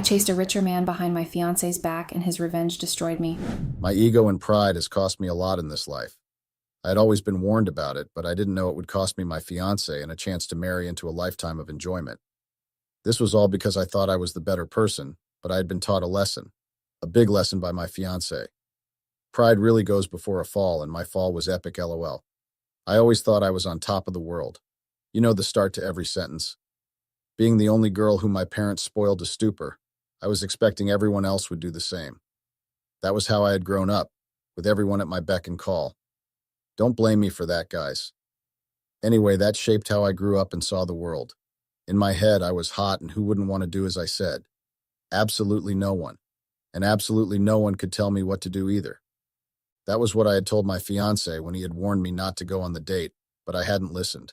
chased a richer man behind my fiance's back, and his revenge destroyed me. My ego and pride has cost me a lot in this life. I had always been warned about it, but I didn't know it would cost me my fiancé and a chance to marry into a lifetime of enjoyment. This was all because I thought I was the better person, but I had been taught a lesson, a big lesson by my fiancé. Pride really goes before a fall, and my fall was epic, lol. I always thought I was on top of the world. You know the start to every sentence. Being the only girl whom my parents spoiled to stupor, I was expecting everyone else would do the same. That was how I had grown up, with everyone at my beck and call. Don't blame me for that, guys. Anyway, that shaped how I grew up and saw the world. In my head, I was hot, and who wouldn't want to do as I said? Absolutely no one. And absolutely no one could tell me what to do either. That was what I had told my fiancé when he had warned me not to go on the date, but I hadn't listened.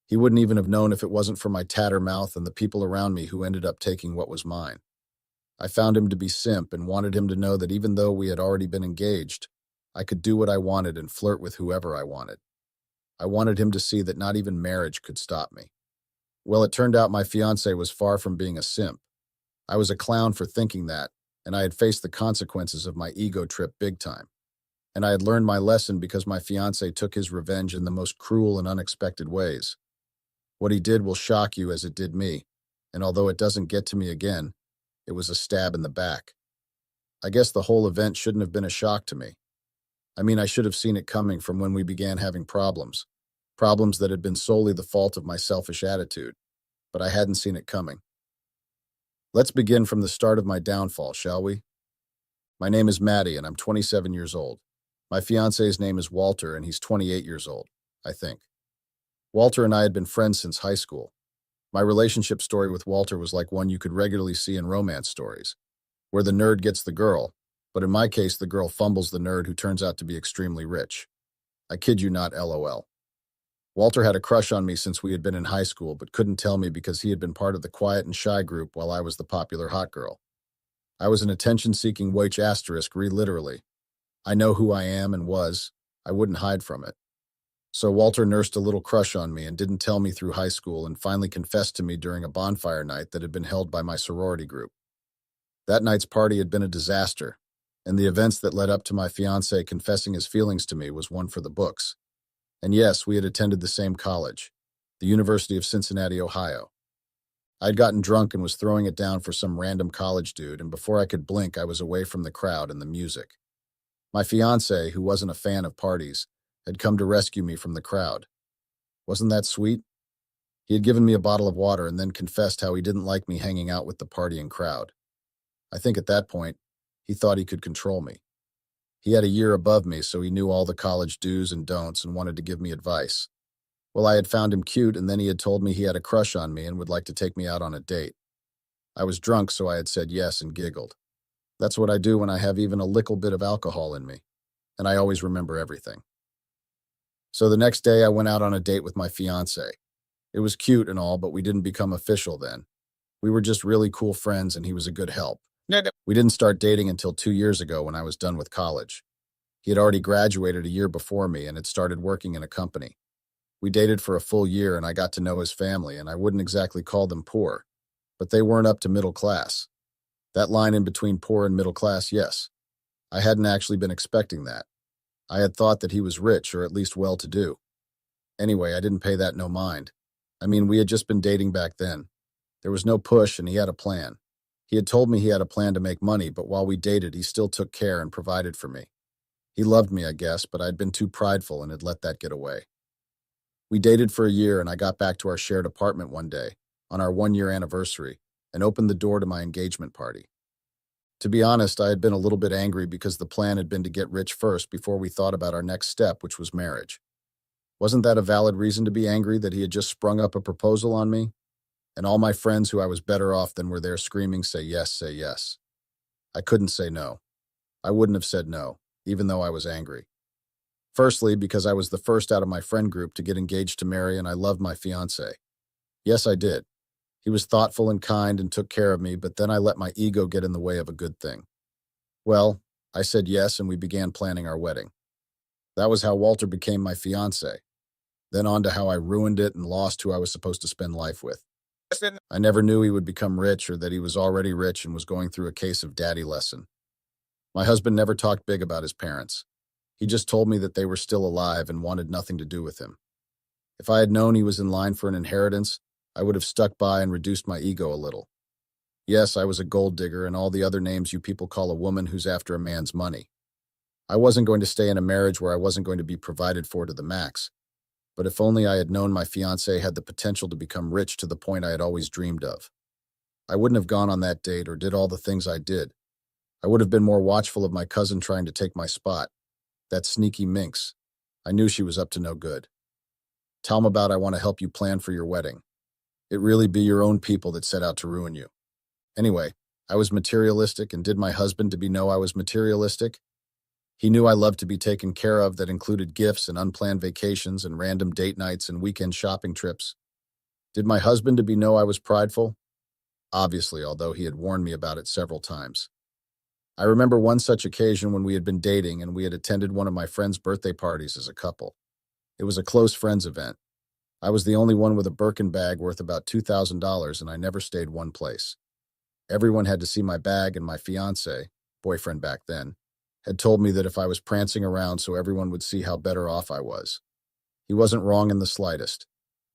He wouldn't even have known if it wasn't for my tatter mouth and the people around me who ended up taking what was mine. I found him to be simp and wanted him to know that even though we had already been engaged, I could do what I wanted and flirt with whoever I wanted. I wanted him to see that not even marriage could stop me. Well, it turned out my fiancé was far from being a simp. I was a clown for thinking that, and I had faced the consequences of my ego trip big time. And I had learned my lesson because my fiancé took his revenge in the most cruel and unexpected ways. What he did will shock you as it did me, and although it doesn't get to me again, it was a stab in the back. I guess the whole event shouldn't have been a shock to me. I mean, I should have seen it coming from when we began having problems that had been solely the fault of my selfish attitude, but I hadn't seen it coming. Let's begin from the start of my downfall, shall we? My name is Maddie, and I'm 27 years old. My fiancé's name is Walter, and he's 28 years old, I think. Walter and I had been friends since high school. My relationship story with Walter was like one you could regularly see in romance stories, where the nerd gets the girl, but in my case, the girl fumbles the nerd who turns out to be extremely rich. I kid you not, lol. Walter had a crush on me since we had been in high school, but couldn't tell me because he had been part of the quiet and shy group while I was the popular hot girl. I was an attention-seeking witch asterisk, read literally. I know who I am and was. I wouldn't hide from it. So Walter nursed a little crush on me and didn't tell me through high school and finally confessed to me during a bonfire night that had been held by my sorority group. That night's party had been a disaster, and the events that led up to my fiancé confessing his feelings to me was one for the books. And yes, we had attended the same college, the University of Cincinnati, Ohio. I'd gotten drunk and was throwing it down for some random college dude, and before I could blink, I was away from the crowd and the music. My fiancé, who wasn't a fan of parties, had come to rescue me from the crowd. Wasn't that sweet? He had given me a bottle of water and then confessed how he didn't like me hanging out with the partying crowd. I think at that point, he thought he could control me. He had a year above me, so he knew all the college do's and don'ts and wanted to give me advice. Well, I had found him cute, and then he had told me he had a crush on me and would like to take me out on a date. I was drunk, so I had said yes and giggled. That's what I do when I have even a little bit of alcohol in me, and I always remember everything. So the next day, I went out on a date with my fiancé. It was cute and all, but we didn't become official then. We were just really cool friends, and he was a good help. We didn't start dating until 2 years ago when I was done with college. He had already graduated a year before me and had started working in a company. We dated for a full year, and I got to know his family, and I wouldn't exactly call them poor, but they weren't up to middle class. That line in between poor and middle class, yes. I hadn't actually been expecting that. I had thought that he was rich, or at least well-to-do. Anyway, I didn't pay that no mind. I mean, we had just been dating back then. There was no push, and he had a plan. He had told me he had a plan to make money, but while we dated, he still took care and provided for me. He loved me, I guess, but I'd been too prideful and had let that get away. We dated for a year, and I got back to our shared apartment one day, on our 1-year anniversary, and opened the door to my engagement party. To be honest, I had been a little bit angry because the plan had been to get rich first before we thought about our next step, which was marriage. Wasn't that a valid reason to be angry that he had just sprung up a proposal on me? And all my friends who I was better off than were there screaming, say yes, say yes. I couldn't say no. I wouldn't have said no, even though I was angry. Firstly, because I was the first out of my friend group to get engaged to marry, and I loved my fiancé. Yes, I did. He was thoughtful and kind and took care of me, but then I let my ego get in the way of a good thing. Well, I said yes, and we began planning our wedding. That was how Walter became my fiancé. Then on to how I ruined it and lost who I was supposed to spend life with. I never knew he would become rich or that he was already rich and was going through a case of daddy lesson. My husband never talked big about his parents. He just told me that they were still alive and wanted nothing to do with him. If I had known he was in line for an inheritance, I would have stuck by and reduced my ego a little. Yes, I was a gold digger and all the other names you people call a woman who's after a man's money. I wasn't going to stay in a marriage where I wasn't going to be provided for to the max. But if only I had known my fiancé had the potential to become rich to the point I had always dreamed of. I wouldn't have gone on that date or did all the things I did. I would have been more watchful of my cousin trying to take my spot. That sneaky minx. I knew she was up to no good. Tell him about I want to help you plan for your wedding. It really be your own people that set out to ruin you. Anyway, I was materialistic, and did my husband to be know I was materialistic? He knew I loved to be taken care of, that included gifts and unplanned vacations and random date nights and weekend shopping trips. Did my husband to be know I was prideful? Obviously, although he had warned me about it several times. I remember one such occasion when we had been dating and we had attended one of my friend's birthday parties as a couple. It was a close friends event. I was the only one with a Birkin bag worth about $2,000 and I never stayed one place. Everyone had to see my bag and my fiancé, boyfriend back then, had told me that if I was prancing around so everyone would see how better off I was. He wasn't wrong in the slightest,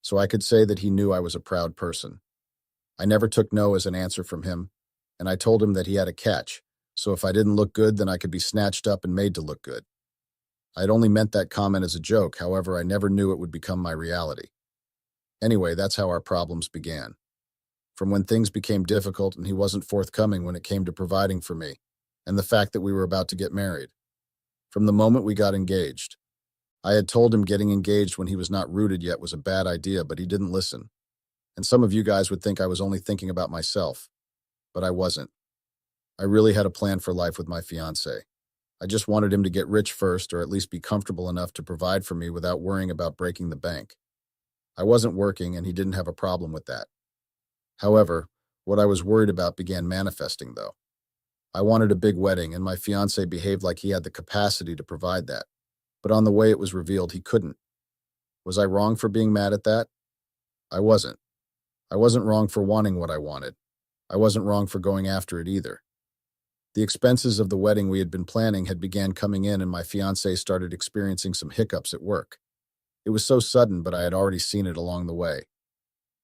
so I could say that he knew I was a proud person. I never took no as an answer from him, and I told him that he had a catch, so if I didn't look good, then I could be snatched up and made to look good. I had only meant that comment as a joke, however, I never knew it would become my reality. Anyway, that's how our problems began. From when things became difficult and he wasn't forthcoming when it came to providing for me, and the fact that we were about to get married. From the moment we got engaged. I had told him getting engaged when he was not rooted yet was a bad idea, but he didn't listen. And some of you guys would think I was only thinking about myself, but I wasn't. I really had a plan for life with my fiancé. I just wanted him to get rich first, or at least be comfortable enough to provide for me without worrying about breaking the bank. I wasn't working, and he didn't have a problem with that. However, what I was worried about began manifesting, though. I wanted a big wedding, and my fiancé behaved like he had the capacity to provide that. But on the way it was revealed he couldn't. Was I wrong for being mad at that? I wasn't. I wasn't wrong for wanting what I wanted. I wasn't wrong for going after it either. The expenses of the wedding we had been planning had began coming in, and my fiancé started experiencing some hiccups at work. It was so sudden, but I had already seen it along the way.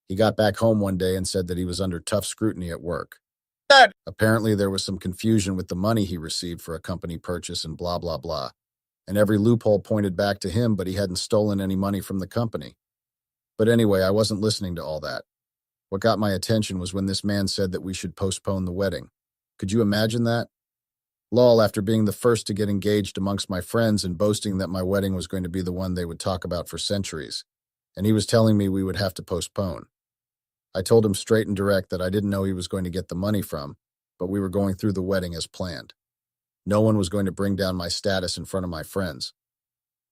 He got back home one day and said that he was under tough scrutiny at work. Apparently, there was some confusion with the money he received for a company purchase and blah, blah, blah. And every loophole pointed back to him, but he hadn't stolen any money from the company. But anyway, I wasn't listening to all that. What got my attention was when this man said that we should postpone the wedding. Could you imagine that? Lol, after being the first to get engaged amongst my friends and boasting that my wedding was going to be the one they would talk about for centuries. And he was telling me we would have to postpone. I told him straight and direct that I didn't know he was going to get the money from, but we were going through the wedding as planned. No one was going to bring down my status in front of my friends.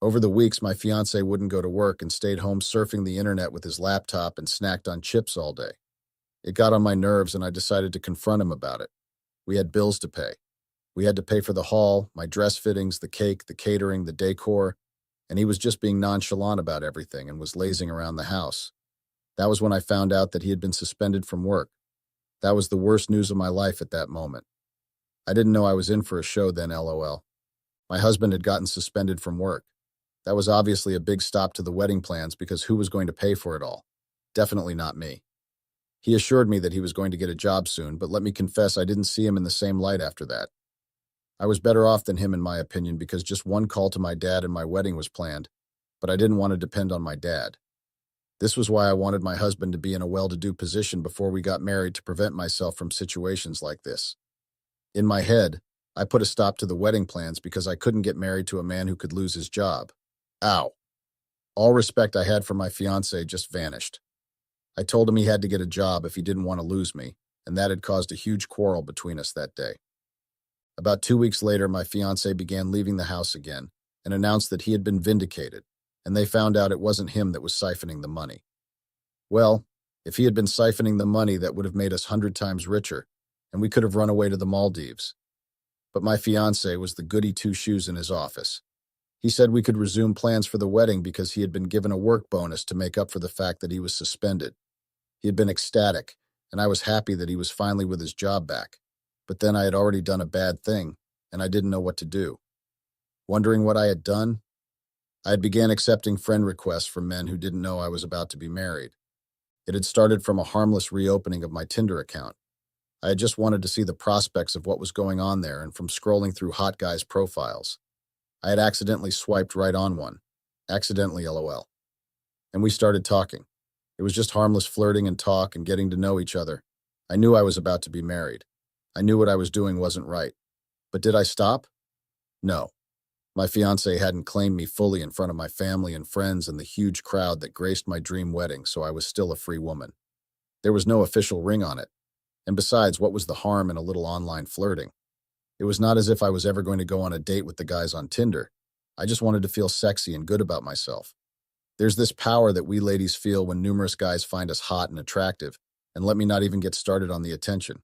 Over the weeks, my fiancé wouldn't go to work and stayed home surfing the internet with his laptop and snacked on chips all day. It got on my nerves and I decided to confront him about it. We had bills to pay. We had to pay for the hall, my dress fittings, the cake, the catering, the decor, and he was just being nonchalant about everything and was lazing around the house. That was when I found out that he had been suspended from work. That was the worst news of my life at that moment. I didn't know I was in for a show then, LOL. My husband had gotten suspended from work. That was obviously a big stop to the wedding plans because who was going to pay for it all? Definitely not me. He assured me that he was going to get a job soon, but let me confess I didn't see him in the same light after that. I was better off than him in my opinion because just one call to my dad and my wedding was planned, but I didn't want to depend on my dad. This was why I wanted my husband to be in a well-to-do position before we got married to prevent myself from situations like this. In my head, I put a stop to the wedding plans because I couldn't get married to a man who could lose his job. Ow. All respect I had for my fiancé just vanished. I told him he had to get a job if he didn't want to lose me, and that had caused a huge quarrel between us that day. About 2 weeks later, my fiancé began leaving the house again and announced that he had been vindicated, and they found out it wasn't him that was siphoning the money. Well, if he had been siphoning the money, that would have made us 100 times richer, and we could have run away to the Maldives. But my fiancé was the goody two-shoes in his office. He said we could resume plans for the wedding because he had been given a work bonus to make up for the fact that he was suspended. He had been ecstatic, and I was happy that he was finally with his job back. But then I had already done a bad thing, and I didn't know what to do. Wondering what I had done, I had began accepting friend requests from men who didn't know I was about to be married. It had started from a harmless reopening of my Tinder account. I had just wanted to see the prospects of what was going on there, and from scrolling through hot guys' profiles, I had accidentally swiped right on one. Accidentally, lol. And we started talking. It was just harmless flirting and talk and getting to know each other. I knew I was about to be married. I knew what I was doing wasn't right. But did I stop? No. My fiancé hadn't claimed me fully in front of my family and friends and the huge crowd that graced my dream wedding, so I was still a free woman. There was no official ring on it. And besides, what was the harm in a little online flirting? It was not as if I was ever going to go on a date with the guys on Tinder. I just wanted to feel sexy and good about myself. There's this power that we ladies feel when numerous guys find us hot and attractive, and let me not even get started on the attention.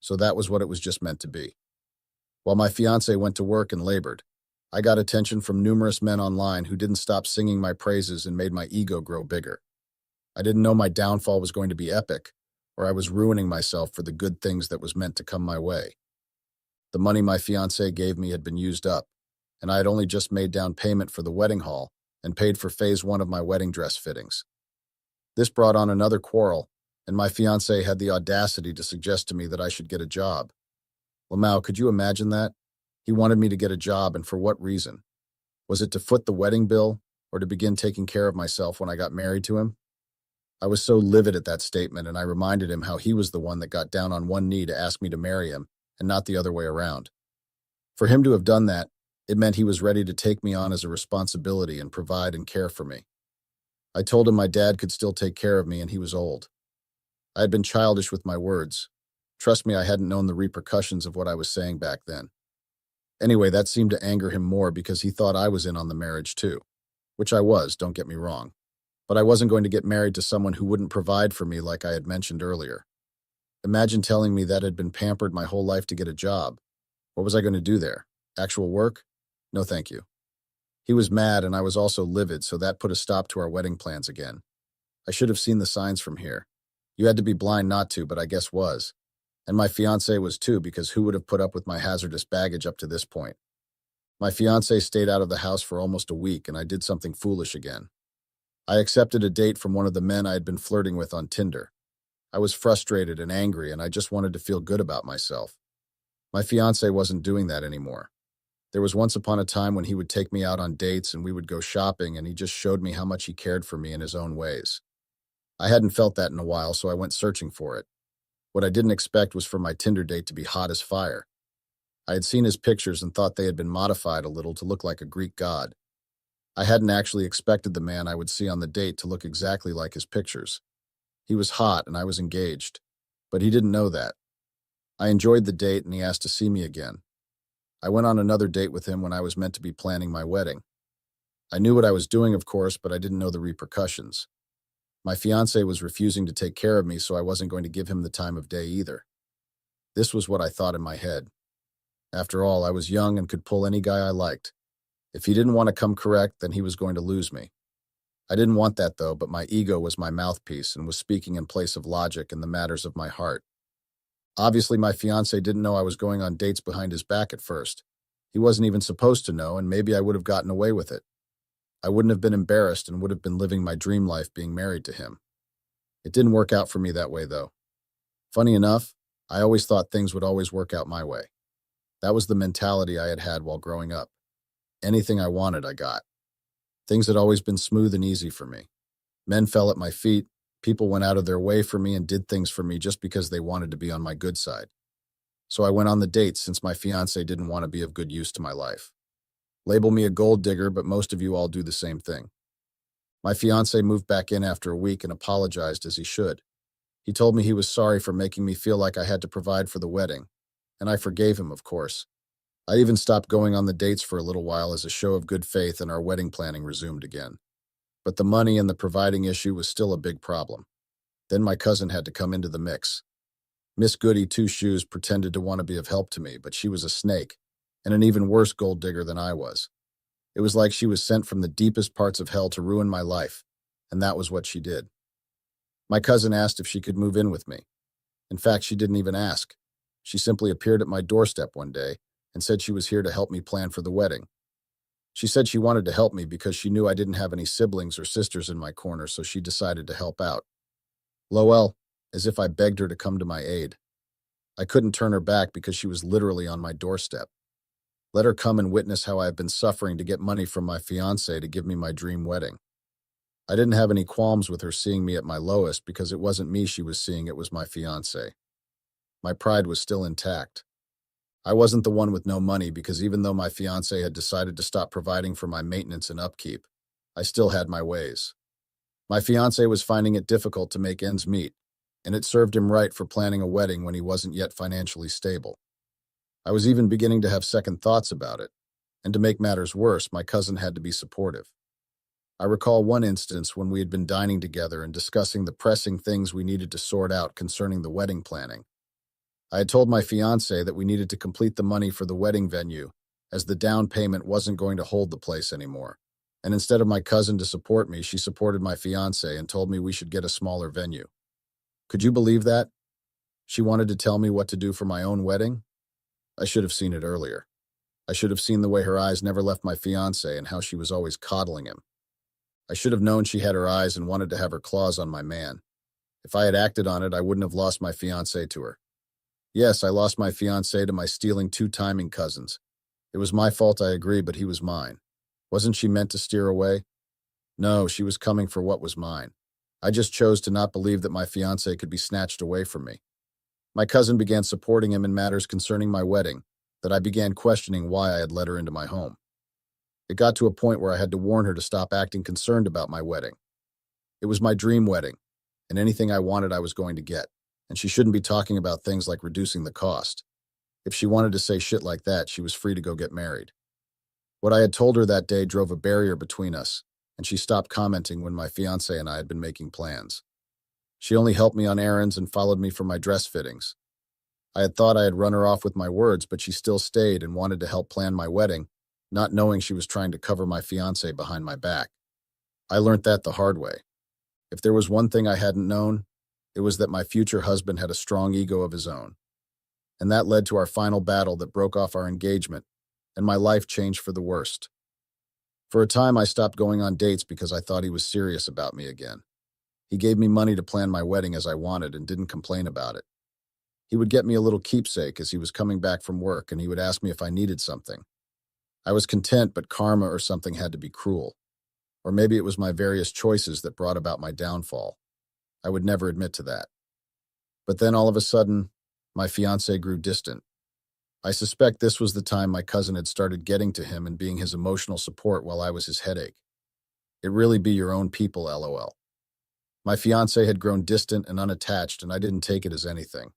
So that was what it was just meant to be. While my fiancé went to work and labored, I got attention from numerous men online who didn't stop singing my praises and made my ego grow bigger. I didn't know my downfall was going to be epic, or I was ruining myself for the good things that was meant to come my way. The money my fiancé gave me had been used up, and I had only just made down payment for the wedding hall and paid for phase 1 of my wedding dress fittings. This brought on another quarrel, and my fiancé had the audacity to suggest to me that I should get a job. Lamau, could you imagine that? He wanted me to get a job, and for what reason? Was it to foot the wedding bill, or to begin taking care of myself when I got married to him? I was so livid at that statement, and I reminded him how he was the one that got down on one knee to ask me to marry him, and not the other way around. For him to have done that, it meant he was ready to take me on as a responsibility and provide and care for me. I told him my dad could still take care of me, and he was old. I had been childish with my words. Trust me, I hadn't known the repercussions of what I was saying back then. Anyway, that seemed to anger him more because he thought I was in on the marriage too. Which I was, don't get me wrong. But I wasn't going to get married to someone who wouldn't provide for me like I had mentioned earlier. Imagine telling me that I'd been pampered my whole life to get a job. What was I going to do there? Actual work? No thank you. He was mad, and I was also livid, so that put a stop to our wedding plans again. I should have seen the signs from here. You had to be blind not to, but I guess was. And my fiancé was too, because who would have put up with my hazardous baggage up to this point? My fiancé stayed out of the house for almost a week, and I did something foolish again. I accepted a date from one of the men I had been flirting with on Tinder. I was frustrated and angry, and I just wanted to feel good about myself. My fiancé wasn't doing that anymore. There was once upon a time when he would take me out on dates and we would go shopping, and he just showed me how much he cared for me in his own ways. I hadn't felt that in a while, so I went searching for it. What I didn't expect was for my Tinder date to be hot as fire. I had seen his pictures and thought they had been modified a little to look like a Greek god. I hadn't actually expected the man I would see on the date to look exactly like his pictures. He was hot and I was engaged, but he didn't know that. I enjoyed the date and he asked to see me again. I went on another date with him when I was meant to be planning my wedding. I knew what I was doing, of course, but I didn't know the repercussions. My fiancé was refusing to take care of me, so I wasn't going to give him the time of day either. This was what I thought in my head. After all, I was young and could pull any guy I liked. If he didn't want to come correct, then he was going to lose me. I didn't want that, though, but my ego was my mouthpiece and was speaking in place of logic in the matters of my heart. Obviously, my fiancé didn't know I was going on dates behind his back at first. He wasn't even supposed to know, and maybe I would have gotten away with it. I wouldn't have been embarrassed and would have been living my dream life being married to him. It didn't work out for me that way, though. Funny enough, I always thought things would always work out my way. That was the mentality I had had while growing up. Anything I wanted, I got. Things had always been smooth and easy for me. Men fell at my feet, people went out of their way for me and did things for me just because they wanted to be on my good side. So I went on the dates since my fiancé didn't want to be of good use to my life. Label me a gold digger, but most of you all do the same thing. My fiancé moved back in after a week and apologized as he should. He told me he was sorry for making me feel like I had to provide for the wedding, and I forgave him, of course. I even stopped going on the dates for a little while as a show of good faith, and our wedding planning resumed again. But the money and the providing issue was still a big problem. Then my cousin had to come into the mix. Miss Goody Two-Shoes pretended to want to be of help to me, but she was a snake, and an even worse gold digger than I was. It was like she was sent from the deepest parts of hell to ruin my life, and that was what she did. My cousin asked if she could move in with me. In fact, she didn't even ask. She simply appeared at my doorstep one day and said she was here to help me plan for the wedding. She said she wanted to help me because she knew I didn't have any siblings or sisters in my corner, so she decided to help out. Lowell, as if I begged her to come to my aid. I couldn't turn her back because she was literally on my doorstep. Let her come and witness how I have been suffering to get money from my fiancé to give me my dream wedding. I didn't have any qualms with her seeing me at my lowest because it wasn't me she was seeing, it was my fiancé. My pride was still intact. I wasn't the one with no money because even though my fiancé had decided to stop providing for my maintenance and upkeep, I still had my ways. My fiancé was finding it difficult to make ends meet, and it served him right for planning a wedding when he wasn't yet financially stable. I was even beginning to have second thoughts about it, and to make matters worse, my cousin had to be supportive. I recall one instance when we had been dining together and discussing the pressing things we needed to sort out concerning the wedding planning. I had told my fiancé that we needed to complete the money for the wedding venue, as the down payment wasn't going to hold the place anymore. And instead of my cousin to support me, she supported my fiancé and told me we should get a smaller venue. Could you believe that? She wanted to tell me what to do for my own wedding? I should have seen it earlier. I should have seen the way her eyes never left my fiancé and how she was always coddling him. I should have known she had her eyes and wanted to have her claws on my man. If I had acted on it, I wouldn't have lost my fiancé to her. Yes, I lost my fiancé to my stealing two-timing cousins. It was my fault, I agree, but he was mine. Wasn't she meant to steer away? No, she was coming for what was mine. I just chose to not believe that my fiancé could be snatched away from me. My cousin began supporting him in matters concerning my wedding, that I began questioning why I had let her into my home. It got to a point where I had to warn her to stop acting concerned about my wedding. It was my dream wedding, and anything I wanted I was going to get, and she shouldn't be talking about things like reducing the cost. If she wanted to say shit like that, she was free to go get married. What I had told her that day drove a barrier between us, and she stopped commenting when my fiancé and I had been making plans. She only helped me on errands and followed me for my dress fittings. I had thought I had run her off with my words, but she still stayed and wanted to help plan my wedding, not knowing she was trying to cover my fiancé behind my back. I learned that the hard way. If there was one thing I hadn't known, it was that my future husband had a strong ego of his own. And that led to our final battle that broke off our engagement, and my life changed for the worst. For a time, I stopped going on dates because I thought he was serious about me again. He gave me money to plan my wedding as I wanted and didn't complain about it. He would get me a little keepsake as he was coming back from work, and he would ask me if I needed something. I was content, but karma or something had to be cruel. Or maybe it was my various choices that brought about my downfall. I would never admit to that. But then all of a sudden, my fiancé grew distant. I suspect this was the time my cousin had started getting to him and being his emotional support while I was his headache. It really be your own people, LOL. My fiancé had grown distant and unattached, and I didn't take it as anything.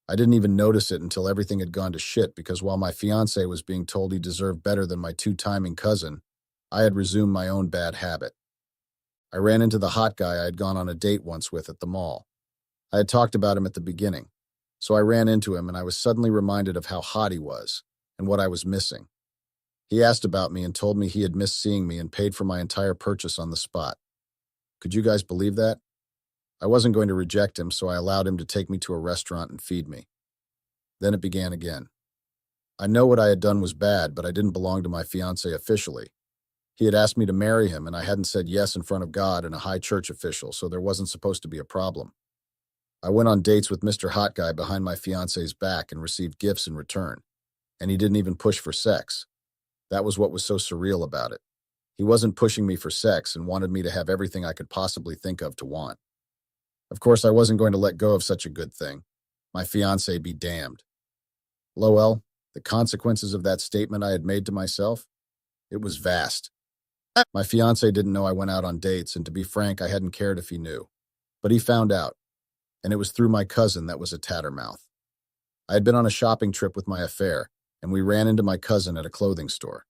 I didn't even notice it until everything had gone to shit because while my fiancé was being told he deserved better than my two-timing cousin, I had resumed my own bad habit. I ran into the hot guy I had gone on a date once with at the mall. I had talked about him at the beginning, so I ran into him and I was suddenly reminded of how hot he was and what I was missing. He asked about me and told me he had missed seeing me and paid for my entire purchase on the spot. Could you guys believe that? I wasn't going to reject him, so I allowed him to take me to a restaurant and feed me. Then it began again. I know what I had done was bad, but I didn't belong to my fiancé officially. He had asked me to marry him, and I hadn't said yes in front of God and a high church official, so there wasn't supposed to be a problem. I went on dates with Mr. Hot Guy behind my fiancé's back and received gifts in return, and he didn't even push for sex. That was what was so surreal about it. He wasn't pushing me for sex and wanted me to have everything I could possibly think of to want. Of course, I wasn't going to let go of such a good thing. My fiancé be damned. Lowell, the consequences of that statement I had made to myself? It was vast. My fiancé didn't know I went out on dates, and to be frank, I hadn't cared if he knew. But he found out, and it was through my cousin that was a tattermouth. I had been on a shopping trip with my affair, and we ran into my cousin at a clothing store.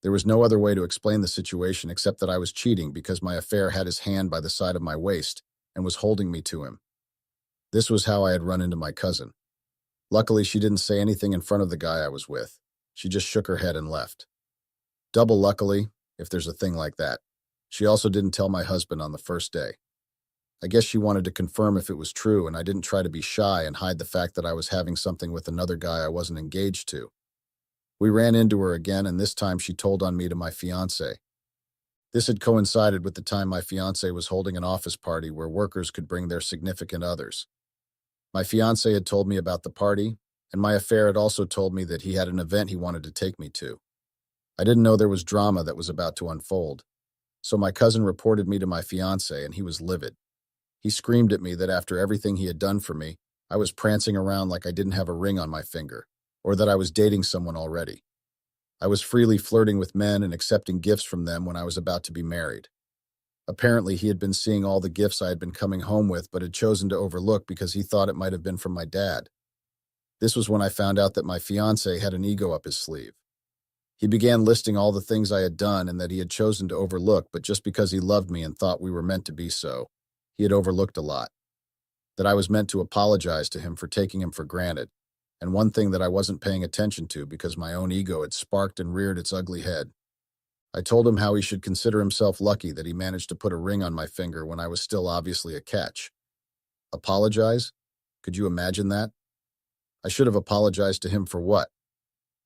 There was no other way to explain the situation except that I was cheating because my affair had his hand by the side of my waist and was holding me to him. This was how I had run into my cousin. Luckily, she didn't say anything in front of the guy I was with. She just shook her head and left. Double luckily, if there's a thing like that. She also didn't tell my husband on the first day. I guess she wanted to confirm if it was true, and I didn't try to be shy and hide the fact that I was having something with another guy I wasn't engaged to. We ran into her again, and this time she told on me to my fiancé. This had coincided with the time my fiancé was holding an office party where workers could bring their significant others. My fiancé had told me about the party, and my affair had also told me that he had an event he wanted to take me to. I didn't know there was drama that was about to unfold, so my cousin reported me to my fiancé, and he was livid. He screamed at me that after everything he had done for me, I was prancing around like I didn't have a ring on my finger, or that I was dating someone already. I was freely flirting with men and accepting gifts from them when I was about to be married. Apparently, he had been seeing all the gifts I had been coming home with but had chosen to overlook because he thought it might have been from my dad. This was when I found out that my fiancé had an ego up his sleeve. He began listing all the things I had done and that he had chosen to overlook, but just because he loved me and thought we were meant to be so, he had overlooked a lot. That I was meant to apologize to him for taking him for granted, and one thing that I wasn't paying attention to because my own ego had sparked and reared its ugly head. I told him how he should consider himself lucky that he managed to put a ring on my finger when I was still obviously a catch. Apologize? Could you imagine that? I should have apologized to him for what?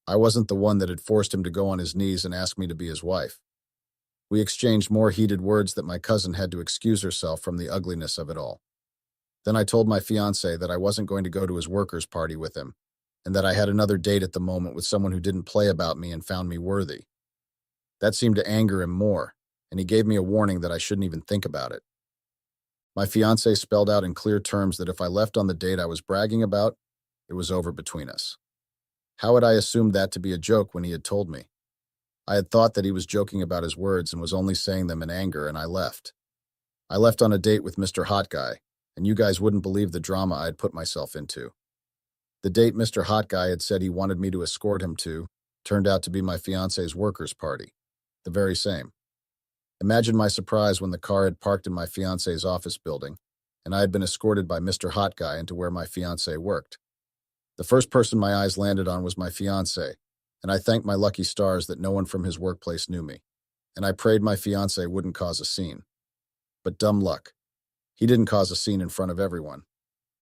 I wasn't the one that had forced him to go on his knees and ask me to be his wife. We exchanged more heated words that my cousin had to excuse herself from the ugliness of it all. Then I told my fiancé that I wasn't going to go to his workers' party with him, and that I had another date at the moment with someone who didn't play about me and found me worthy. That seemed to anger him more, and he gave me a warning that I shouldn't even think about it. My fiancé spelled out in clear terms that if I left on the date I was bragging about, it was over between us. How had I assumed that to be a joke when he had told me? I had thought that he was joking about his words and was only saying them in anger, and I left. I left on a date with Mr. Hot Guy, and you guys wouldn't believe the drama I had put myself into. The date Mr. Hot Guy had said he wanted me to escort him to turned out to be my fiancé's workers' party. The very same. Imagine my surprise when the car had parked in my fiancé's office building, and I had been escorted by Mr. Hot Guy into where my fiancé worked. The first person my eyes landed on was my fiancé, and I thanked my lucky stars that no one from his workplace knew me, and I prayed my fiancé wouldn't cause a scene. But dumb luck. He didn't cause a scene in front of everyone.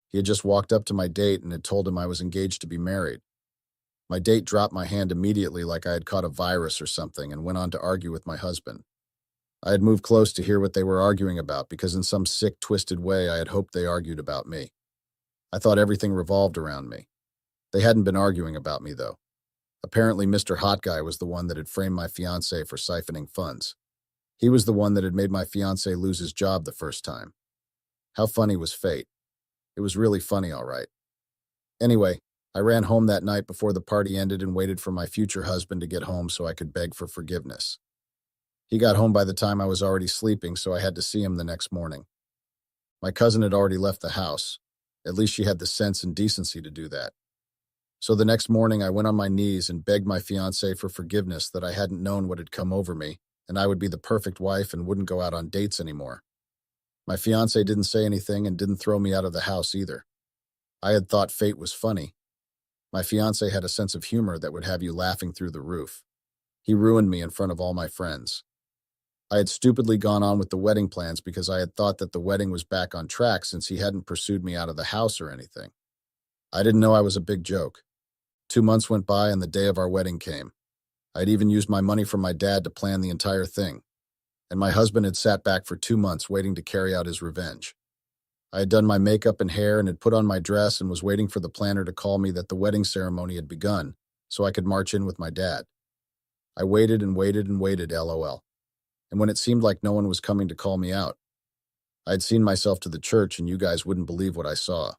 He had just walked up to my date and had told him I was engaged to be married. My date dropped my hand immediately like I had caught a virus or something and went on to argue with my husband. I had moved close to hear what they were arguing about because in some sick, twisted way I had hoped they argued about me. I thought everything revolved around me. They hadn't been arguing about me, though. Apparently, Mr. Hot Guy was the one that had framed my fiancé for siphoning funds. He was the one that had made my fiancé lose his job the first time. How funny was fate? It was really funny, all right. Anyway, I ran home that night before the party ended and waited for my future husband to get home so I could beg for forgiveness. He got home by the time I was already sleeping, so I had to see him the next morning. My cousin had already left the house. At least she had the sense and decency to do that. So the next morning, I went on my knees and begged my fiancé for forgiveness that I hadn't known what had come over me, and I would be the perfect wife and wouldn't go out on dates anymore. My fiancé didn't say anything and didn't throw me out of the house either. I had thought fate was funny. My fiancé had a sense of humor that would have you laughing through the roof. He ruined me in front of all my friends. I had stupidly gone on with the wedding plans because I had thought that the wedding was back on track since he hadn't pursued me out of the house or anything. I didn't know I was a big joke. 2 months went by and the day of our wedding came. I had even used my money from my dad to plan the entire thing. And my husband had sat back for 2 months waiting to carry out his revenge. I had done my makeup and hair and had put on my dress and was waiting for the planner to call me that the wedding ceremony had begun so I could march in with my dad. I waited and waited and waited, LOL. And when it seemed like no one was coming to call me out, I had seen myself to the church and you guys wouldn't believe what I saw.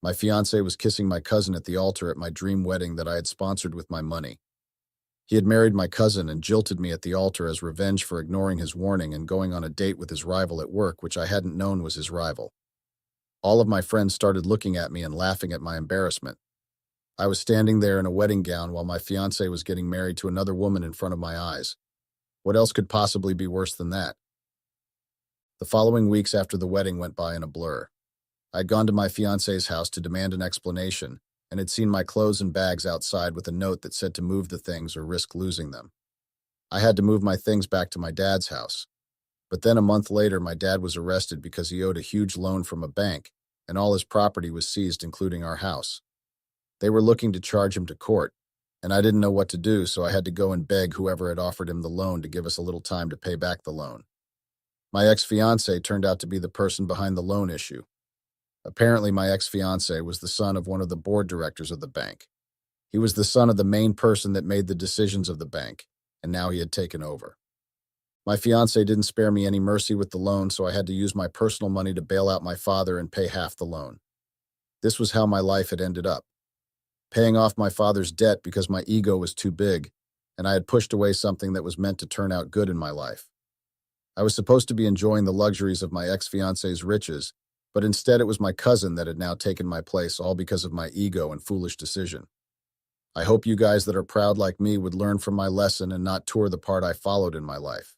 My fiancé was kissing my cousin at the altar at my dream wedding that I had sponsored with my money. He had married my cousin and jilted me at the altar as revenge for ignoring his warning and going on a date with his rival at work, which I hadn't known was his rival. All of my friends started looking at me and laughing at my embarrassment. I was standing there in a wedding gown while my fiancé was getting married to another woman in front of my eyes. What else could possibly be worse than that? The following weeks after the wedding went by in a blur. I had gone to my fiancé's house to demand an explanation and had seen my clothes and bags outside with a note that said to move the things or risk losing them. I had to move my things back to my dad's house. But then a month later, my dad was arrested because he owed a huge loan from a bank, and all his property was seized, including our house. They were looking to charge him to court, and I didn't know what to do, so I had to go and beg whoever had offered him the loan to give us a little time to pay back the loan. My ex-fiancé turned out to be the person behind the loan issue. Apparently, my ex-fiancé was the son of one of the board directors of the bank. He was the son of the main person that made the decisions of the bank, and now he had taken over. My fiancé didn't spare me any mercy with the loan, so I had to use my personal money to bail out my father and pay half the loan. This was how my life had ended up. Paying off my father's debt because my ego was too big, and I had pushed away something that was meant to turn out good in my life. I was supposed to be enjoying the luxuries of my ex-fiancé's riches, but instead it was my cousin that had now taken my place, all because of my ego and foolish decision. I hope you guys that are proud like me would learn from my lesson and not tour the part I followed in my life.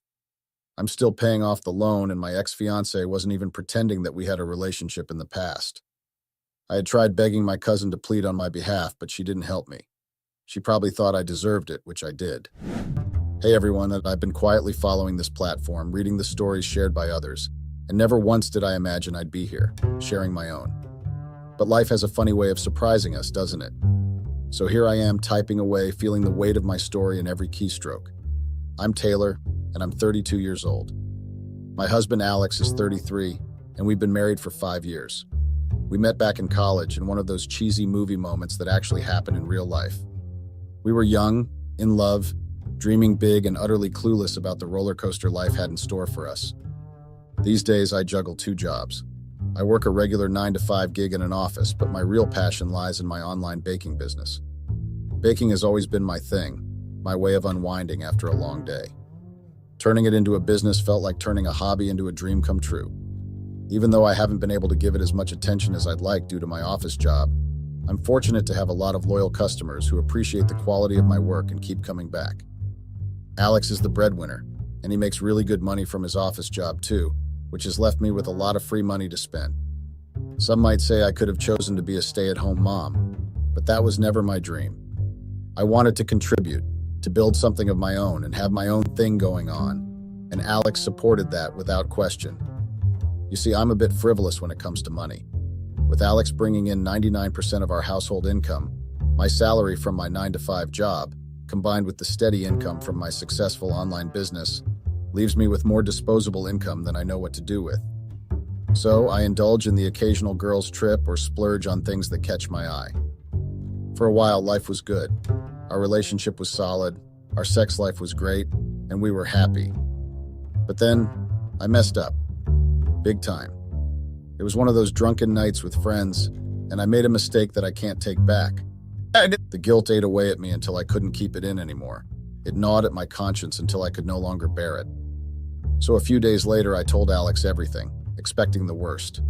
I'm still paying off the loan, and my ex-fiancé wasn't even pretending that we had a relationship in the past. I had tried begging my cousin to plead on my behalf, but she didn't help me. She probably thought I deserved it, which I did. Hey everyone, I've been quietly following this platform, reading the stories shared by others, and never once did I imagine I'd be here, sharing my own. But life has a funny way of surprising us, doesn't it? So here I am, typing away, feeling the weight of my story in every keystroke. I'm Taylor, and I'm 32 years old. My husband Alex is 33, and we've been married for 5 years. We met back in college in one of those cheesy movie moments that actually happen in real life. We were young, in love, dreaming big, and utterly clueless about the roller coaster life had in store for us. These days, I juggle 2 jobs. I work a regular 9-to-5 gig in an office, but my real passion lies in my online baking business. Baking has always been my thing, my way of unwinding after a long day. Turning it into a business felt like turning a hobby into a dream come true. Even though I haven't been able to give it as much attention as I'd like due to my office job, I'm fortunate to have a lot of loyal customers who appreciate the quality of my work and keep coming back. Alex is the breadwinner, and he makes really good money from his office job too, which has left me with a lot of free money to spend. Some might say I could have chosen to be a stay-at-home mom, but that was never my dream. I wanted to contribute, to build something of my own and have my own thing going on, and Alex supported that without question. You see, I'm a bit frivolous when it comes to money. With Alex bringing in 99% of our household income, my salary from my 9-to-5 job, combined with the steady income from my successful online business, leaves me with more disposable income than I know what to do with. So I indulge in the occasional girls' trip or splurge on things that catch my eye. For a while, life was good. Our relationship was solid, our sex life was great, and we were happy. But then, I messed up. Big time. It was one of those drunken nights with friends, and I made a mistake that I can't take back. The guilt ate away at me until I couldn't keep it in anymore. It gnawed at my conscience until I could no longer bear it. So a few days later, I told Alex everything, expecting the worst.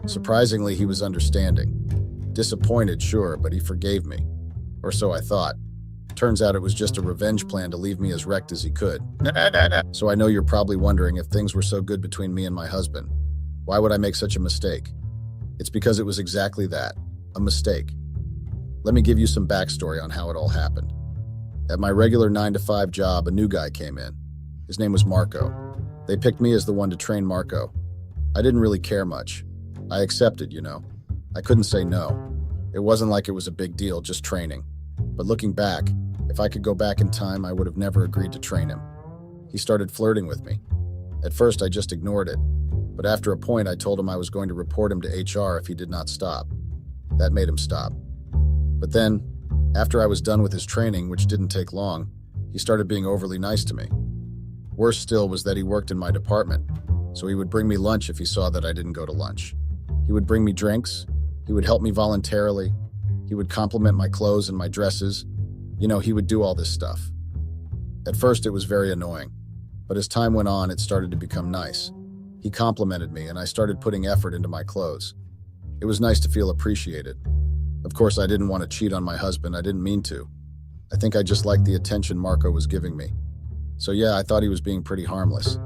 Surprisingly, he was understanding. Disappointed, sure, but he forgave me. Or so I thought. Turns out it was just a revenge plan to leave me as wrecked as he could. So I know you're probably wondering if things were so good between me and my husband. Why would I make such a mistake? It's because it was exactly that, a mistake. Let me give you some backstory on how it all happened. At my regular 9-to-5 job, a new guy came in. His name was Marco. They picked me as the one to train Marco. I didn't really care much. I accepted, I couldn't say no. It wasn't like it was a big deal, just training. But looking back, if I could go back in time, I would have never agreed to train him. He started flirting with me. At first, I just ignored it. But after a point, I told him I was going to report him to HR if he did not stop. That made him stop. But then, after I was done with his training, which didn't take long, he started being overly nice to me. Worse still was that he worked in my department, so he would bring me lunch if he saw that I didn't go to lunch. He would bring me drinks. He would help me voluntarily. He would compliment my clothes and my dresses. He would do all this stuff. At first, it was very annoying, but as time went on, it started to become nice. He complimented me, and I started putting effort into my clothes. It was nice to feel appreciated. Of course, I didn't want to cheat on my husband. I didn't mean to. I think I just liked the attention Marco was giving me. So yeah, I thought he was being pretty harmless.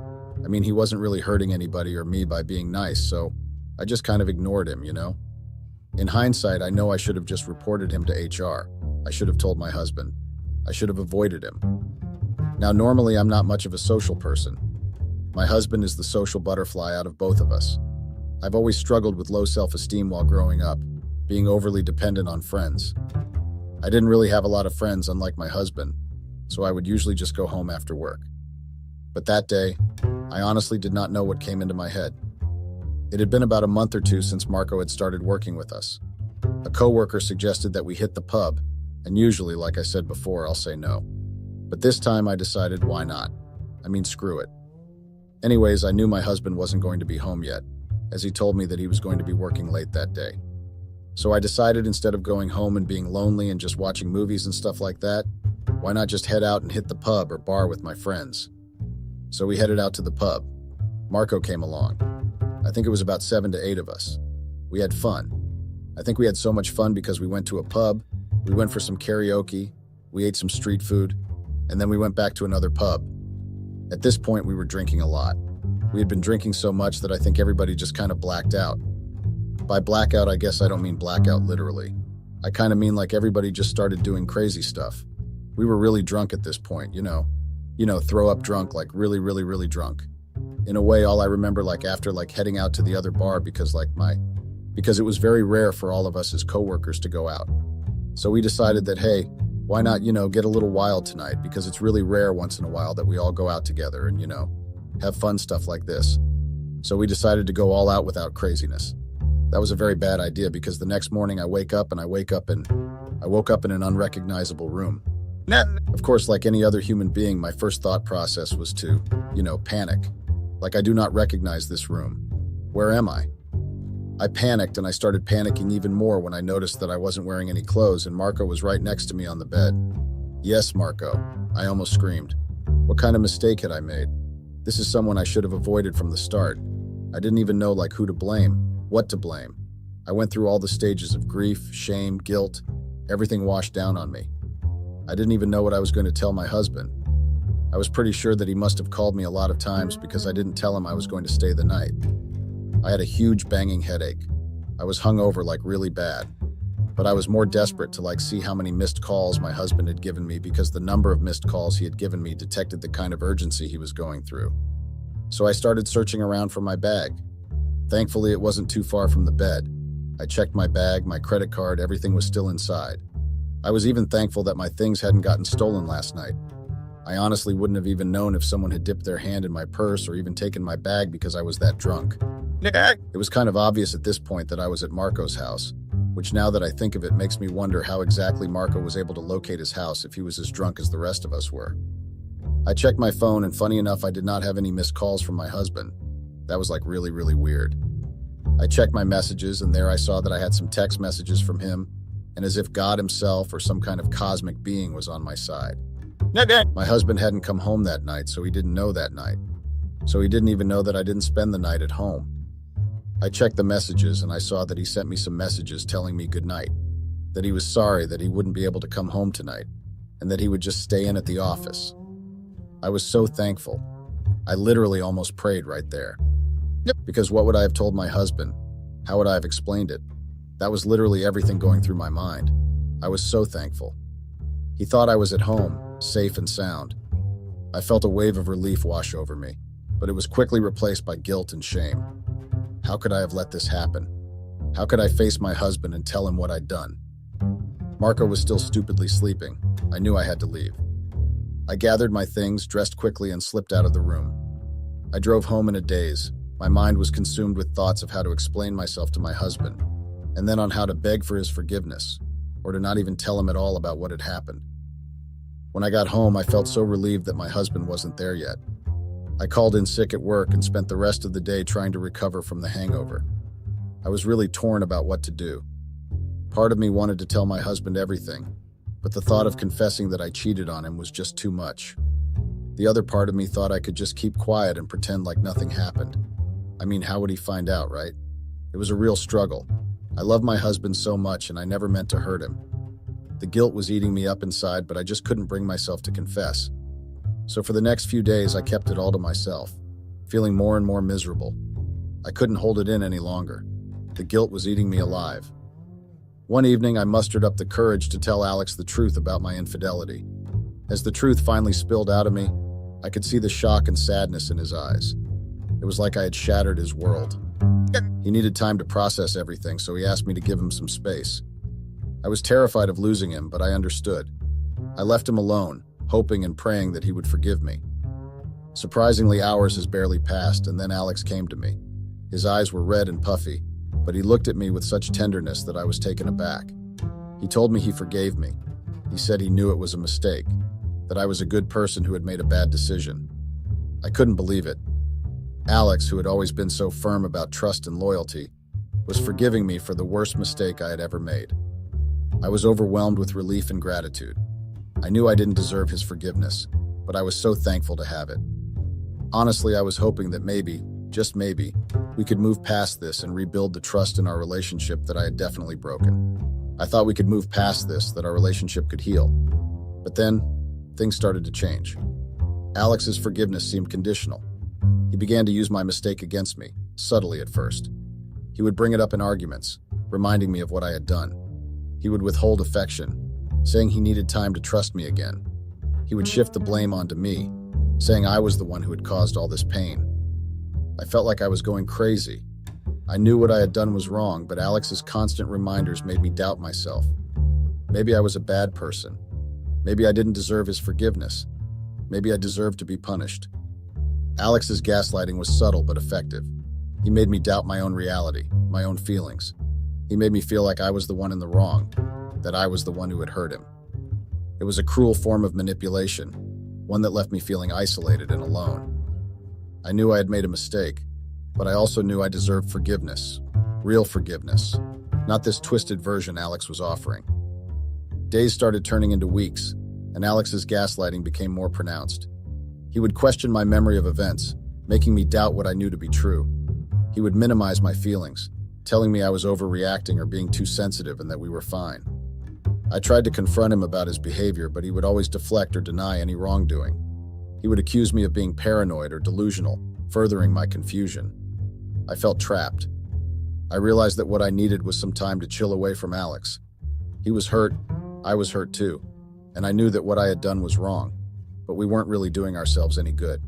I mean, he wasn't really hurting anybody or me by being nice, so I just kind of ignored him, In hindsight, I know I should have just reported him to HR. I should have told my husband. I should have avoided him. Now, normally I'm not much of a social person. My husband is the social butterfly out of both of us. I've always struggled with low self-esteem while growing up, being overly dependent on friends. I didn't really have a lot of friends, unlike my husband, so I would usually just go home after work. But that day, I honestly did not know what came into my head. It had been about a month or two since Marco had started working with us. A coworker suggested that we hit the pub, and usually, like I said before, I'll say no. But this time I decided, why not? I mean, screw it. Anyways, I knew my husband wasn't going to be home yet, as he told me that he was going to be working late that day. So I decided, instead of going home and being lonely and just watching movies and stuff like that, why not just head out and hit the pub or bar with my friends? So we headed out to the pub. Marco came along. I think it was about 7 to 8 of us. We had fun. I think we had so much fun because we went to a pub, we went for some karaoke, we ate some street food, and then we went back to another pub. At this point, we were drinking a lot. We had been drinking so much that I think everybody just kind of blacked out. By blackout, I guess I don't mean blackout literally. I kind of mean like everybody just started doing crazy stuff. We were really drunk at this point, throw up drunk, like really, really, really drunk. In a way, all I remember after heading out to the other bar because it was very rare for all of us as coworkers to go out. So we decided that, hey, why not, get a little wild tonight, because it's really rare once in a while that we all go out together and, have fun stuff like this. So we decided to go all out without craziness. That was a very bad idea because the next morning I woke up in an unrecognizable room. Of course, like any other human being, my first thought process was to, panic. Like, I do not recognize this room. Where am I? I panicked, and I started panicking even more when I noticed that I wasn't wearing any clothes and Marco was right next to me on the bed. Yes, Marco, I almost screamed. What kind of mistake had I made? This is someone I should have avoided from the start. I didn't even know who to blame, what to blame. I went through all the stages of grief, shame, guilt. Everything washed down on me. I didn't even know what I was going to tell my husband. I was pretty sure that he must have called me a lot of times because I didn't tell him I was going to stay the night. I had a huge banging headache. I was hungover really bad. But I was more desperate to see how many missed calls my husband had given me, because the number of missed calls he had given me detected the kind of urgency he was going through. So I started searching around for my bag. Thankfully, it wasn't too far from the bed. I checked my bag, my credit card, everything was still inside. I was even thankful that my things hadn't gotten stolen last night. I honestly wouldn't have even known if someone had dipped their hand in my purse or even taken my bag because I was that drunk. It was kind of obvious at this point that I was at Marco's house, which, now that I think of it, makes me wonder how exactly Marco was able to locate his house if he was as drunk as the rest of us were. I checked my phone, and funny enough, I did not have any missed calls from my husband. That was really, really weird. I checked my messages, and there I saw that I had some text messages from him, and as if God himself or some kind of cosmic being was on my side. My husband hadn't come home that night, so he didn't know that night. So he didn't even know that I didn't spend the night at home. I checked the messages, and I saw that he sent me some messages telling me good night, that he was sorry that he wouldn't be able to come home tonight, and that he would just stay in at the office. I was so thankful. I literally almost prayed right there. Because what would I have told my husband? How would I have explained it? That was literally everything going through my mind. I was so thankful. He thought I was at home, safe and sound. I felt a wave of relief wash over me, but it was quickly replaced by guilt and shame. How could I have let this happen? How could I face my husband and tell him what I'd done? Marco was still stupidly sleeping. I knew I had to leave. I gathered my things, dressed quickly, and slipped out of the room. I drove home in a daze. My mind was consumed with thoughts of how to explain myself to my husband, and then on how to beg for his forgiveness, or to not even tell him at all about what had happened. When I got home, I felt so relieved that my husband wasn't there yet. I called in sick at work and spent the rest of the day trying to recover from the hangover. I was really torn about what to do. Part of me wanted to tell my husband everything, but the thought of confessing that I cheated on him was just too much. The other part of me thought I could just keep quiet and pretend like nothing happened. I mean, how would he find out, right? It was a real struggle. I love my husband so much, and I never meant to hurt him. The guilt was eating me up inside, but I just couldn't bring myself to confess. So for the next few days, I kept it all to myself, feeling more and more miserable. I couldn't hold it in any longer. The guilt was eating me alive. One evening, I mustered up the courage to tell Alex the truth about my infidelity. As the truth finally spilled out of me, I could see the shock and sadness in his eyes. It was like I had shattered his world. He needed time to process everything, so he asked me to give him some space. I was terrified of losing him, but I understood. I left him alone, hoping and praying that he would forgive me. Surprisingly, hours has barely passed, and then Alex came to me. His eyes were red and puffy, but he looked at me with such tenderness that I was taken aback. He told me he forgave me. He said he knew it was a mistake, that I was a good person who had made a bad decision. I couldn't believe it. Alex, who had always been so firm about trust and loyalty, was forgiving me for the worst mistake I had ever made. I was overwhelmed with relief and gratitude. I knew I didn't deserve his forgiveness, but I was so thankful to have it. Honestly, I was hoping that maybe, just maybe, we could move past this and rebuild the trust in our relationship that I had definitely broken. I thought we could move past this, that our relationship could heal. But then, things started to change. Alex's forgiveness seemed conditional. He began to use my mistake against me, subtly at first. He would bring it up in arguments, reminding me of what I had done. He would withhold affection, saying he needed time to trust me again. He would shift the blame onto me, saying I was the one who had caused all this pain. I felt like I was going crazy. I knew what I had done was wrong, but Alex's constant reminders made me doubt myself. Maybe I was a bad person. Maybe I didn't deserve his forgiveness. Maybe I deserved to be punished. Alex's gaslighting was subtle but effective. He made me doubt my own reality, my own feelings. He made me feel like I was the one in the wrong, that I was the one who had hurt him. It was a cruel form of manipulation, one that left me feeling isolated and alone. I knew I had made a mistake, but I also knew I deserved forgiveness, real forgiveness, not this twisted version Alex was offering. Days started turning into weeks, and Alex's gaslighting became more pronounced. He would question my memory of events, making me doubt what I knew to be true. He would minimize my feelings, telling me I was overreacting or being too sensitive and that we were fine. I tried to confront him about his behavior, but he would always deflect or deny any wrongdoing. He would accuse me of being paranoid or delusional, furthering my confusion. I felt trapped. I realized that what I needed was some time to chill away from Alex. He was hurt, I was hurt too, and I knew that what I had done was wrong, but we weren't really doing ourselves any good.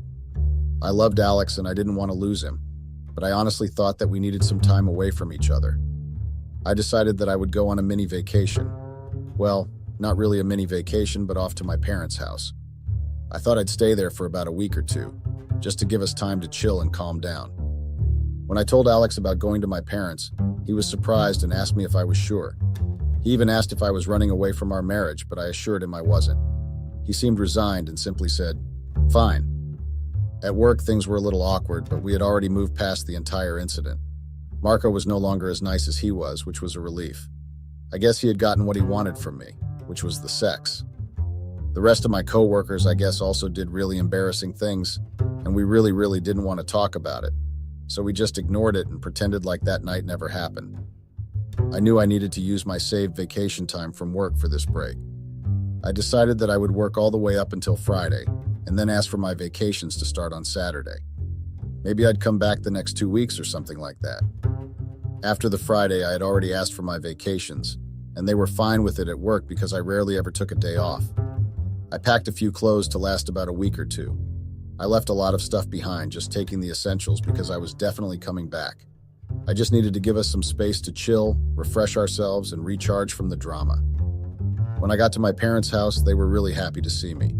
I loved Alex and I didn't want to lose him, but I honestly thought that we needed some time away from each other. I decided that I would go on a mini vacation. Well, not really a mini vacation, but off to my parents' house. I thought I'd stay there for about a week or two, just to give us time to chill and calm down. When I told Alex about going to my parents, he was surprised and asked me if I was sure. He even asked if I was running away from our marriage, but I assured him I wasn't. He seemed resigned and simply said, "Fine." At work, things were a little awkward, but we had already moved past the entire incident. Marco was no longer as nice as he was, which was a relief. I guess he had gotten what he wanted from me, which was the sex. The rest of my coworkers, I guess, also did really embarrassing things, and we really didn't want to talk about it. So we just ignored it and pretended like that night never happened. I knew I needed to use my saved vacation time from work for this break. I decided that I would work all the way up until Friday, and then ask for my vacations to start on Saturday. Maybe I'd come back the next 2 weeks or something like that. After the Friday, I had already asked for my vacations, and they were fine with it at work because I rarely ever took a day off. I packed a few clothes to last about a week or two. I left a lot of stuff behind, just taking the essentials because I was definitely coming back. I just needed to give us some space to chill, refresh ourselves, and recharge from the drama. When I got to my parents' house, they were really happy to see me.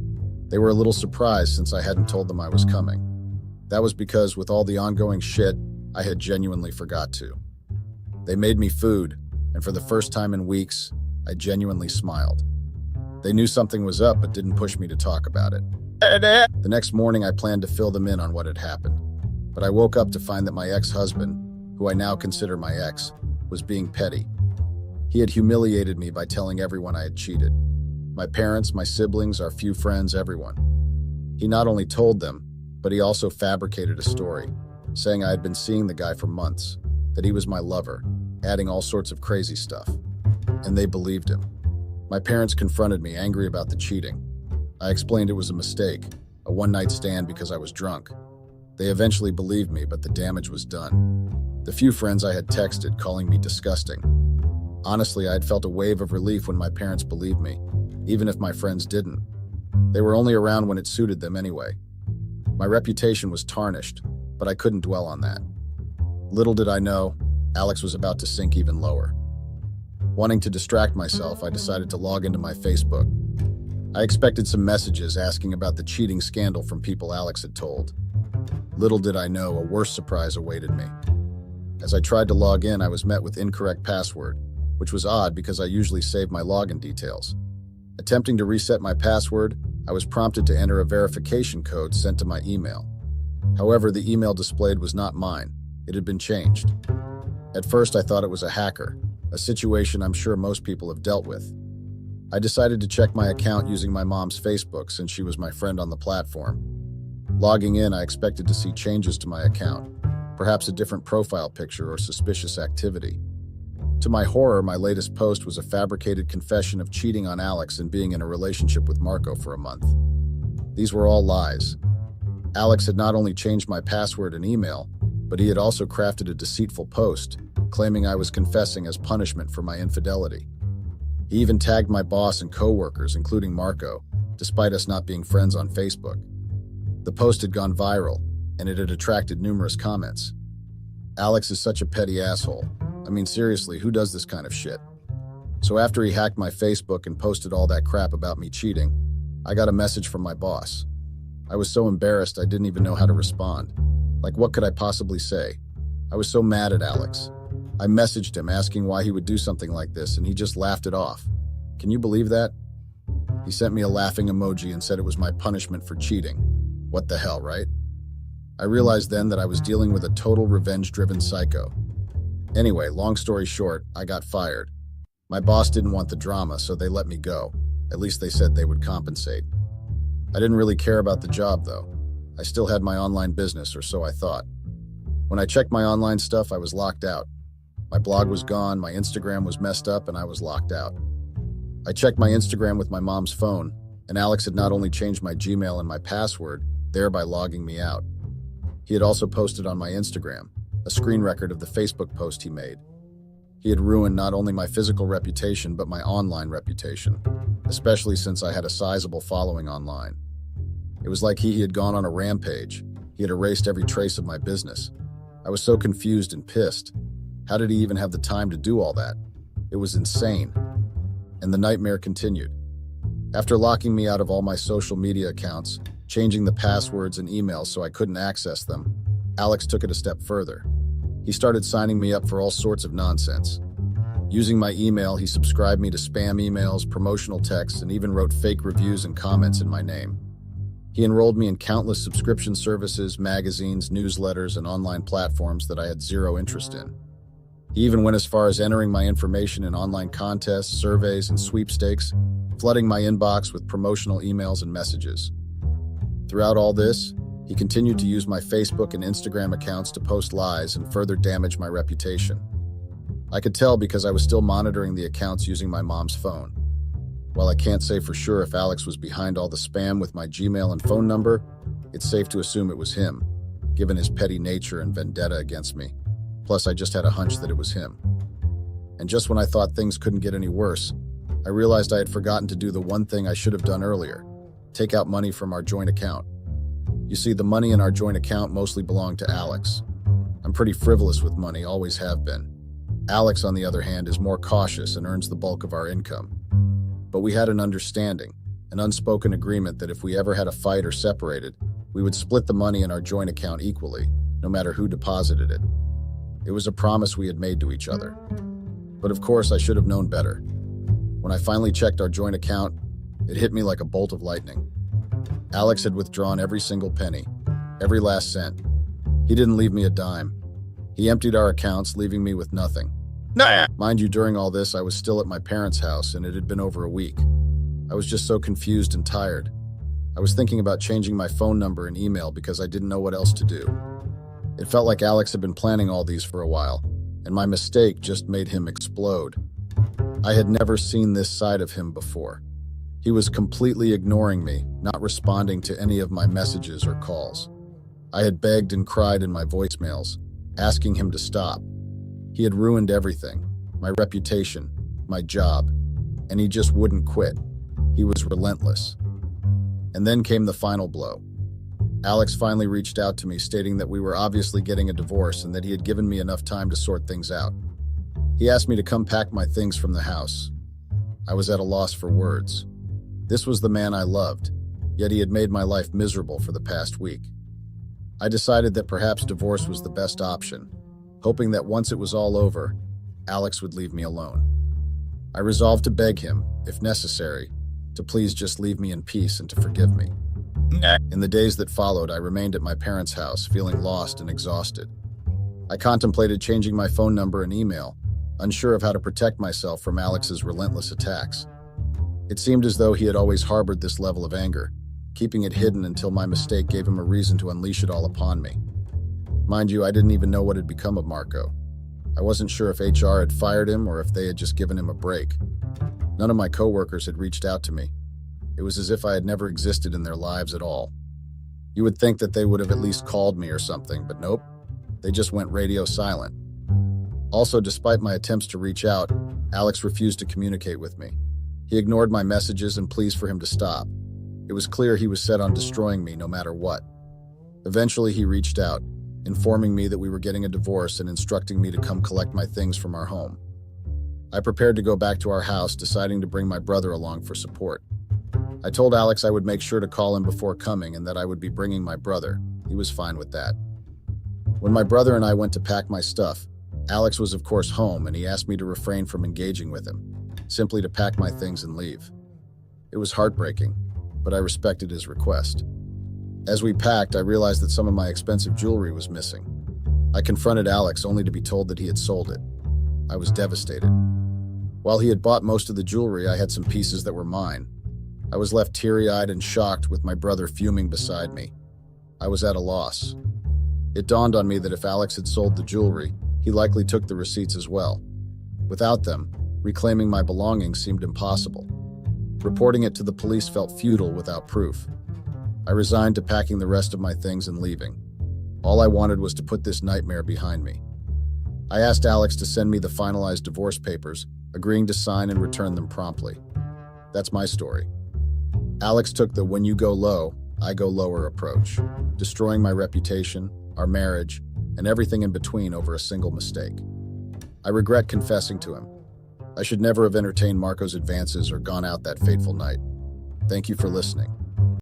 They were a little surprised since I hadn't told them I was coming. That was because with all the ongoing shit, I had genuinely forgot to. They made me food, and for the first time in weeks, I genuinely smiled. They knew something was up but didn't push me to talk about it. The next morning, I planned to fill them in on what had happened, but I woke up to find that my ex-husband, who I now consider my ex, was being petty. He had humiliated me by telling everyone I had cheated. My parents, my siblings, our few friends, everyone. He not only told them, but he also fabricated a story, saying I had been seeing the guy for months, that he was my lover, adding all sorts of crazy stuff. And they believed him. My parents confronted me, angry about the cheating. I explained it was a mistake, a one-night stand because I was drunk. They eventually believed me, but the damage was done. The few friends I had texted, calling me disgusting. Honestly, I had felt a wave of relief when my parents believed me, even if my friends didn't. They were only around when it suited them anyway. My reputation was tarnished, but I couldn't dwell on that. Little did I know, Alex was about to sink even lower. Wanting to distract myself, I decided to log into my Facebook. I expected some messages asking about the cheating scandal from people Alex had told. Little did I know, a worse surprise awaited me. As I tried to log in, I was met with incorrect password, which was odd because I usually save my login details. Attempting to reset my password, I was prompted to enter a verification code sent to my email. However, the email displayed was not mine. It had been changed. At first, I thought it was a hacker, a situation I'm sure most people have dealt with. I decided to check my account using my mom's Facebook since she was my friend on the platform. Logging in, I expected to see changes to my account, perhaps a different profile picture or suspicious activity. To my horror, my latest post was a fabricated confession of cheating on Alex and being in a relationship with Marco for a month. These were all lies. Alex had not only changed my password and email, but he had also crafted a deceitful post, claiming I was confessing as punishment for my infidelity. He even tagged my boss and co-workers, including Marco, despite us not being friends on Facebook. The post had gone viral, and it had attracted numerous comments. Alex is such a petty asshole. I mean, seriously, who does this kind of shit? So after he hacked my Facebook and posted all that crap about me cheating, I got a message from my boss. I was so embarrassed I didn't even know how to respond. Like, what could I possibly say? I was so mad at Alex. I messaged him asking why he would do something like this, and he just laughed it off. Can you believe that? He sent me a laughing emoji and said it was my punishment for cheating. What the hell, right? I realized then that I was dealing with a total revenge-driven psycho. Anyway, long story short, I got fired. My boss didn't want the drama, so they let me go. At least they said they would compensate. I didn't really care about the job, though. I still had my online business, or so I thought. When I checked my online stuff, I was locked out. My blog was gone, my Instagram was messed up, and I was locked out. I checked my Instagram with my mom's phone, and Alex had not only changed my Gmail and my password, thereby logging me out. He had also posted on my Instagram a screen record of the Facebook post he made. He had ruined not only my physical reputation, but my online reputation, especially since I had a sizable following online. It was like he had gone on a rampage. He had erased every trace of my business. I was so confused and pissed. How did he even have the time to do all that? It was insane. And the nightmare continued. After locking me out of all my social media accounts, changing the passwords and emails so I couldn't access them, Alex took it a step further. He started signing me up for all sorts of nonsense. Using my email, he subscribed me to spam emails, promotional texts, and even wrote fake reviews and comments in my name. He enrolled me in countless subscription services, magazines, newsletters, and online platforms that I had zero interest in. He even went as far as entering my information in online contests, surveys, and sweepstakes, flooding my inbox with promotional emails and messages. Throughout all this, he continued to use my Facebook and Instagram accounts to post lies and further damage my reputation. I could tell because I was still monitoring the accounts using my mom's phone. While I can't say for sure if Alex was behind all the spam with my Gmail and phone number, it's safe to assume it was him, given his petty nature and vendetta against me. Plus, I just had a hunch that it was him. And just when I thought things couldn't get any worse, I realized I had forgotten to do the one thing I should have done earlier: take out money from our joint account. You see, the money in our joint account mostly belonged to Alex. I'm pretty frivolous with money, always have been. Alex, on the other hand, is more cautious and earns the bulk of our income. But we had an understanding, an unspoken agreement that if we ever had a fight or separated, we would split the money in our joint account equally, no matter who deposited it. It was a promise we had made to each other. But of course, I should have known better. When I finally checked our joint account, it hit me like a bolt of lightning. Alex had withdrawn every single penny, every last cent. He didn't leave me a dime. He emptied our accounts, leaving me with nothing. Mind you, during all this, I was still at my parents' house, and it had been over a week. I was just so confused and tired. I was thinking about changing my phone number and email because I didn't know what else to do. It felt like Alex had been planning all these for a while, and my mistake just made him explode. I had never seen this side of him before. He was completely ignoring me, not responding to any of my messages or calls. I had begged and cried in my voicemails, asking him to stop. He had ruined everything, my reputation, my job, and he just wouldn't quit. He was relentless. And then came the final blow. Alex finally reached out to me, stating that we were obviously getting a divorce and that he had given me enough time to sort things out. He asked me to come pack my things from the house. I was at a loss for words. This was the man I loved, yet he had made my life miserable for the past week. I decided that perhaps divorce was the best option, hoping that once it was all over, Alex would leave me alone. I resolved to beg him, if necessary, to please just leave me in peace and to forgive me. In the days that followed, I remained at my parents' house, feeling lost and exhausted. I contemplated changing my phone number and email, unsure of how to protect myself from Alex's relentless attacks. It seemed as though he had always harbored this level of anger, keeping it hidden until my mistake gave him a reason to unleash it all upon me. Mind you, I didn't even know what had become of Marco. I wasn't sure if HR had fired him or if they had just given him a break. None of my coworkers had reached out to me. It was as if I had never existed in their lives at all. You would think that they would have at least called me or something, but nope. They just went radio silent. Also, despite my attempts to reach out, Alex refused to communicate with me. He ignored my messages and pleas for him to stop. It was clear he was set on destroying me no matter what. Eventually, he reached out, informing me that we were getting a divorce and instructing me to come collect my things from our home. I prepared to go back to our house, deciding to bring my brother along for support. I told Alex I would make sure to call him before coming and that I would be bringing my brother. He was fine with that. When my brother and I went to pack my stuff, Alex was of course home and he asked me to refrain from engaging with him, simply to pack my things and leave. It was heartbreaking, but I respected his request. As we packed, I realized that some of my expensive jewelry was missing. I confronted Alex only to be told that he had sold it. I was devastated. While he had bought most of the jewelry, I had some pieces that were mine. I was left teary-eyed and shocked with my brother fuming beside me. I was at a loss. It dawned on me that if Alex had sold the jewelry, he likely took the receipts as well. Without them, reclaiming my belongings seemed impossible. Reporting it to the police felt futile without proof. I resigned to packing the rest of my things and leaving. All I wanted was to put this nightmare behind me. I asked Alex to send me the finalized divorce papers, agreeing to sign and return them promptly. That's my story. Alex took the when you go low, I go lower approach, destroying my reputation, our marriage, and everything in between over a single mistake. I regret confessing to him. I should never have entertained Marco's advances or gone out that fateful night. Thank you for listening.